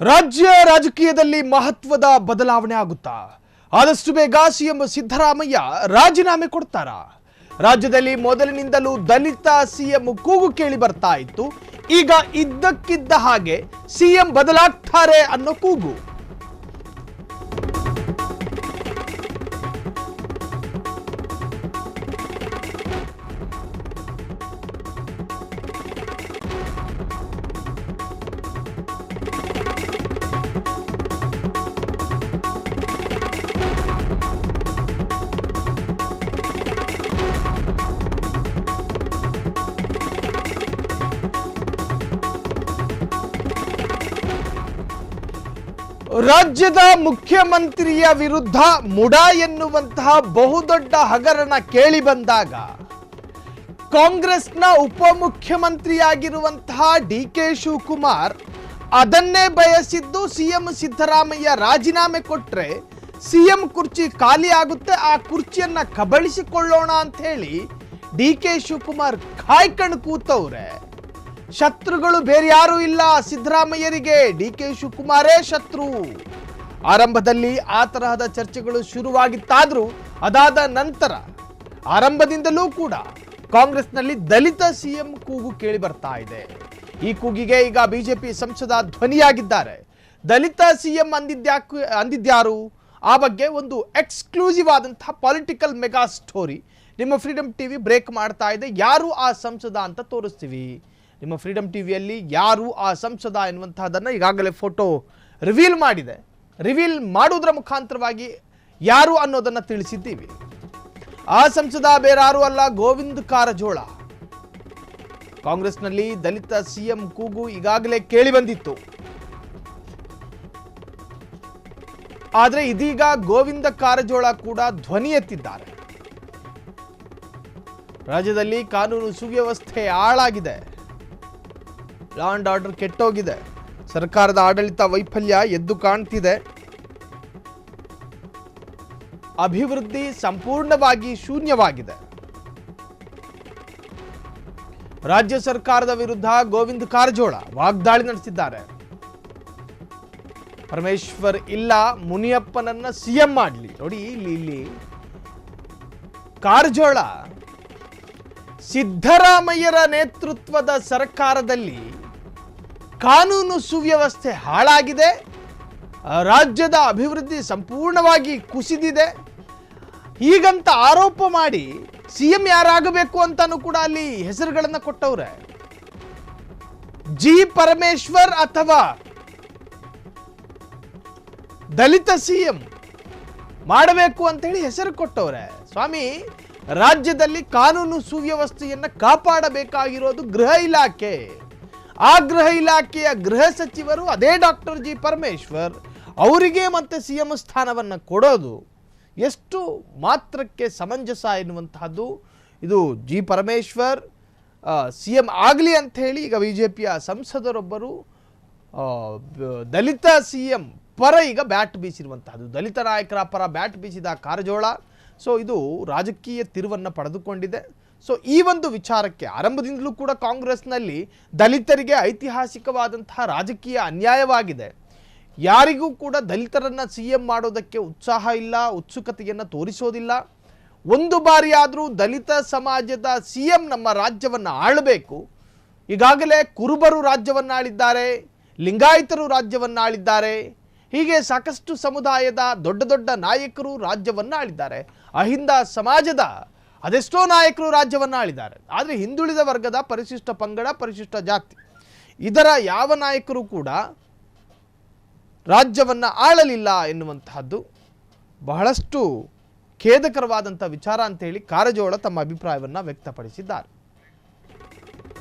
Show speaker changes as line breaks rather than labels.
ರಾಜ್ಯ ರಾಜಕೀಯದಲ್ಲಿ ಮಹತ್ವದ ಬದಲಾವಣೆ ಆಗುತ್ತಾ? ಆದಷ್ಟು ಬೇಗ ಸಿಎಂ ಸಿದ್ದರಾಮಯ್ಯ ರಾಜೀನಾಮೆ ಕೊಡ್ತಾರಾ? ರಾಜ್ಯದಲ್ಲಿ ಮೊದಲಿನಿಂದಲೂ ದಲಿತ ಸಿಎಂ ಕೂಗು ಕೇಳಿ ಬರ್ತಾ ಇತ್ತು. ಈಗ ಇದ್ದಕ್ಕಿದ್ದ ಹಾಗೆ ಸಿಎಂ ಬದಲಾಗ್ತಾರೆ ಅನ್ನೋ ಕೂಗು. ರಾಜ್ಯದ ಮುಖ್ಯಮಂತ್ರಿಯ ವಿರುದ್ಧ ಮುಡಾ ಎನ್ನುವಂತಹ ಬಹುದೊಡ್ಡ ಹಗರಣ ಕೇಳಿ ಬಂದಾಗ ಕಾಂಗ್ರೆಸ್ನ ಉಪಮುಖ್ಯಮಂತ್ರಿಯಾಗಿರುವಂತಹ ಡಿ.ಕೆ. ಶಿವಕುಮಾರ್ ಅದನ್ನೇ ಬಯಸಿದ್ದು ಸಿಎಂ ಸಿದ್ದರಾಮಯ್ಯ ರಾಜೀನಾಮೆ ಕೊಟ್ರೆ ಸಿಎಂ ಕುರ್ಚಿ ಖಾಲಿ ಆಗುತ್ತೆ, ಆ ಕುರ್ಚಿಯನ್ನ ಕಬಳಿಸಿಕೊಳ್ಳೋಣ ಅಂತ ಹೇಳಿ ಡಿ.ಕೆ. ಶಿವಕುಮಾರ್ ಕಾಯ್ಕಣ್ ಕೂತವ್ರೆ. ಶತ್ರುಗಳು ಬೇರೆ ಯಾರೂ ಇಲ್ಲ ಸಿದ್ದರಾಮಯ್ಯರಿಗೆ, ಡಿ.ಕೆ. ಶಿವಕುಮಾರೇ ಶತ್ರು. ಆರಂಭದಲ್ಲಿ ಆ ತರಹದ ಚರ್ಚೆಗಳು ಶುರುವಾಗಿತ್ತಾದ್ರೂ ಅದಾದ ನಂತರ ಆರಂಭದಿಂದಲೂ ಕೂಡ ಕಾಂಗ್ರೆಸ್ನಲ್ಲಿ ದಲಿತ ಸಿಎಂ ಕೂಗು ಕೇಳಿ ಬರ್ತಾ ಇದೆ. ಈ ಕೂಗಿಗೆ ಈಗ ಬಿಜೆಪಿ ಸಂಸದ ಧ್ವನಿಯಾಗಿದ್ದಾರೆ. ದಲಿತ ಸಿಎಂ ಅಂದಿದ್ಯಾರು? ಆ ಬಗ್ಗೆ ಒಂದು ಎಕ್ಸ್ಕ್ಲೂಸಿವ್ ಆದಂತಹ ಪೊಲಿಟಿಕಲ್ ಮೆಗಾ ಸ್ಟೋರಿ ನಿಮ್ಮ ಫ್ರೀಡಮ್ ಟಿವಿ ಬ್ರೇಕ್ ಮಾಡ್ತಾ ಇದೆ. ಯಾರು ಆ ಸಂಸದ ಅಂತ ತೋರಿಸ್ತೀವಿ. ನಿಮ್ಮ ಫ್ರೀಡಮ್ ಟಿವಿಯಲ್ಲಿ ಯಾರು ಆ ಸಂಸದ ಎನ್ನುವಂತಹದನ್ನು ಈಗಾಗಲೇ ಫೋಟೋ ರಿವೀಲ್ ಮಾಡಿದೆ. ರಿವೀಲ್ ಮಾಡುವುದರ ಮುಖಾಂತರವಾಗಿ ಯಾರು ಅನ್ನೋದನ್ನು ತಿಳಿಸಿದ್ದೀವಿ. ಆ ಸಂಸದ ಬೇರಾರು ಅಲ್ಲ, ಗೋವಿಂದ ಕಾರಜೋಳ. ಕಾಂಗ್ರೆಸ್ನಲ್ಲಿ ದಲಿತ ಸಿಎಂ ಕೂಗು ಈಗಾಗಲೇ ಕೇಳಿ ಬಂದಿತ್ತು. ಆದರೆ ಇದೀಗ ಗೋವಿಂದ ಕಾರಜೋಳ ಕೂಡ ಧ್ವನಿ ಎತ್ತಿದ್ದಾರೆ. ರಾಜ್ಯದಲ್ಲಿ ಕಾನೂನು ಸುವ್ಯವಸ್ಥೆ ಹಾಳಾಗಿದೆ, ಲಾ ಅಂಡ್ ಆರ್ಡರ್ ಕೆಟ್ಟೋಗಿದೆ, ಸರ್ಕಾರದ ಆಡಳಿತ ವೈಫಲ್ಯ ಎದ್ದು ಕಾಣ್ತಿದೆ, ಅಭಿವೃದ್ಧಿ ಸಂಪೂರ್ಣವಾಗಿ ಶೂನ್ಯವಾಗಿದೆ. ರಾಜ್ಯ ಸರ್ಕಾರದ ವಿರುದ್ಧ ಗೋವಿಂದ ಕಾರಜೋಳ ವಾಗ್ದಾಳಿ ನಡೆಸಿದ್ದಾರೆ. ಪರಮೇಶ್ವರ್ ಇಲ್ಲ, ಮುನಿಯಪ್ಪನನ್ನ ಸಿಎಂ ಮಾಡಲಿ. ನೋಡಿ ಇಲ್ಲಿ ಕಾರಜೋಳ ಸಿದ್ದರಾಮಯ್ಯರ ನೇತೃತ್ವದ ಸರ್ಕಾರದಲ್ಲಿ ಕಾನೂನು ಸುವ್ಯವಸ್ಥೆ ಹಾಳಾಗಿದೆ, ರಾಜ್ಯದ ಅಭಿವೃದ್ಧಿ ಸಂಪೂರ್ಣವಾಗಿ ಕುಸಿದಿದೆ, ಹೀಗಂತ ಆರೋಪ ಮಾಡಿ ಸಿಎಂ ಯಾರಾಗಬೇಕು ಅಂತಾನೂ ಕೂಡ ಅಲ್ಲಿ ಹೆಸರುಗಳನ್ನು ಕೊಟ್ಟವ್ರೆ. ಜಿ ಪರಮೇಶ್ವರ್ ಅಥವಾ ದಲಿತ ಸಿಎಂ ಮಾಡಬೇಕು ಅಂತ ಹೇಳಿ ಹೆಸರು ಕೊಟ್ಟವ್ರೆ. ಸ್ವಾಮಿ, ರಾಜ್ಯದಲ್ಲಿ ಕಾನೂನು ಸುವ್ಯವಸ್ಥೆಯನ್ನ ಕಾಪಾಡಬೇಕಾಗಿರೋದು ಗೃಹ ಇಲಾಖೆ. ಆ ಗೃಹ ಇಲಾಖೆಯ ಗೃಹ ಸಚಿವರು ಅದೇ ಡಾಕ್ಟರ್ ಜಿ ಪರಮೇಶ್ವರ್ ಅವರಿಗೆ ಮತ್ತೆ ಸಿಎಂ ಸ್ಥಾನವನ್ನು ಕೊಡೋದು ಎಷ್ಟು ಮಾತ್ರಕ್ಕೆ ಸಮಂಜಸ ಎನ್ನುವಂತಹದ್ದು. ಇದು ಜಿ ಪರಮೇಶ್ವರ್ ಸಿಎಂ ಆಗಲಿ ಅಂತ ಹೇಳಿ ಈಗ ಬಿಜೆಪಿಯ ಸಂಸದರೊಬ್ಬರು ದಲಿತ ಸಿಎಂ ಪರ ಈಗ ಬ್ಯಾಟ್ ಬೀಸಿರುವಂತಹದ್ದು. ದಲಿತ ನಾಯಕರ ಪರ ಬ್ಯಾಟ್ ಬೀಸಿದ ಕಾರಜೋಳ. ಸೊ ಇದು ರಾಜಕೀಯ ತಿರುವನ್ನು ಪಡೆದುಕೊಂಡಿದೆ. ಸೊ ಈ ಒಂದು ವಿಚಾರಕ್ಕೆ ಆರಂಭದಿಂದಲೂ ಕೂಡ ಕಾಂಗ್ರೆಸ್ನಲ್ಲಿ ದಲಿತರಿಗೆ ಐತಿಹಾಸಿಕವಾದಂತಹ ರಾಜಕೀಯ ಅನ್ಯಾಯವಾಗಿದೆ. ಯಾರಿಗೂ ಕೂಡ ದಲಿತರನ್ನು ಸಿಎಂ ಮಾಡೋದಕ್ಕೆ ಉತ್ಸಾಹ ಇಲ್ಲ, ಉತ್ಸುಕತೆಯನ್ನು ತೋರಿಸೋದಿಲ್ಲ. ಒಂದು ಬಾರಿಯಾದರೂ ದಲಿತ ಸಮಾಜದ ಸಿಎಂ ನಮ್ಮ ರಾಜ್ಯವನ್ನು ಆಳಬೇಕು. ಈಗಾಗಲೇ ಕುರುಬರು ರಾಜ್ಯವನ್ನು ಆಳಿದ್ದಾರೆ, ಲಿಂಗಾಯತರು ರಾಜ್ಯವನ್ನು ಆಳಿದ್ದಾರೆ, ಹೀಗೆ ಸಾಕಷ್ಟು ಸಮುದಾಯದ ದೊಡ್ಡ ದೊಡ್ಡ ನಾಯಕರು ರಾಜ್ಯವನ್ನು ಆಳಿದ್ದಾರೆ. ಅಹಿಂದ ಸಮಾಜದ ಅದೆಷ್ಟೋ ನಾಯಕರು ರಾಜ್ಯವನ್ನು ಆಳಿದ್ದಾರೆ. ಆದರೆ ಹಿಂದುಳಿದ ವರ್ಗದ ಪರಿಶಿಷ್ಟ ಪಂಗಡ, ಪರಿಶಿಷ್ಟ ಜಾತಿ ಇದರ ಯಾವ ನಾಯಕರು ಕೂಡ ರಾಜ್ಯವನ್ನು ಆಳಲಿಲ್ಲ ಎನ್ನುವಂತಹದ್ದು ಬಹಳಷ್ಟು ಖೇದಕರವಾದಂಥ ವಿಚಾರ ಅಂತೇಳಿ ಕಾರಜೋಳ ತಮ್ಮ ಅಭಿಪ್ರಾಯವನ್ನು ವ್ಯಕ್ತಪಡಿಸಿದ್ದಾರೆ.